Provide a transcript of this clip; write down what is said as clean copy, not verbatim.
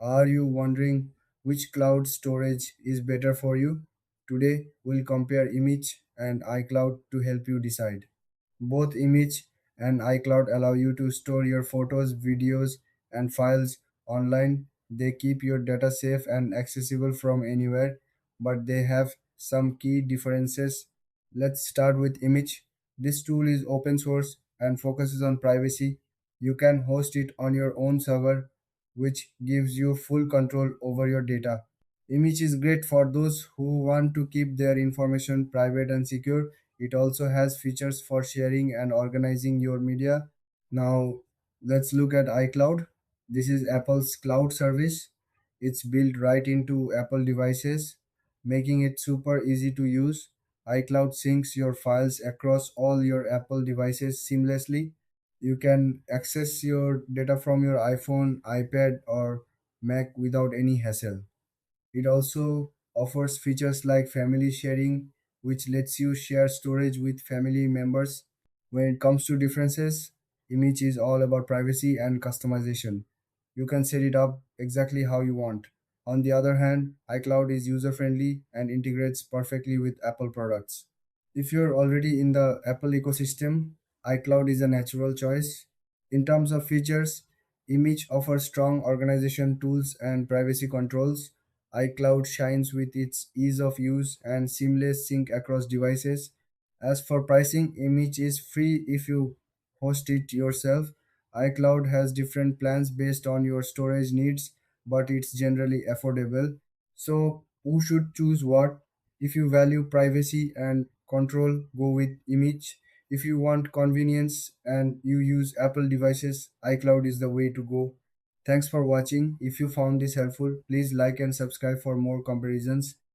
Are you wondering which cloud storage is better for you? Today, we'll compare Immich and iCloud to help you decide. Both Immich and iCloud allow you to store your photos, videos, and files online. They keep your data safe and accessible from anywhere, but they have some key differences. Let's start with Immich. This tool is open source and focuses on privacy. You can host it on your own server, which gives you full control over your data. Image is great for those who want to keep their information private and secure. It also has features for sharing and organizing your media. Now, let's look at iCloud. This is Apple's cloud service. It's built right into Apple devices, making it super easy to use. iCloud syncs your files across all your Apple devices seamlessly. You can access your data from your iPhone, iPad, or Mac without any hassle. It also offers features like family sharing, which lets you share storage with family members. When it comes to differences, Image is all about privacy and customization. You can set it up exactly how you want. On the other hand, iCloud is user friendly and integrates perfectly with Apple products. If you're already in the Apple ecosystem, iCloud is a natural choice. In terms of features, Image offers strong organization tools and privacy controls. iCloud shines with its ease of use and seamless sync across devices. As for pricing, Image is free if you host it yourself. iCloud has different plans based on your storage needs, but it's generally affordable. So, who should choose what? If you value privacy and control, go with Image. If you want convenience and you use Apple devices, iCloud is the way to go. Thanks for watching. If you found this helpful, please like and subscribe for more comparisons.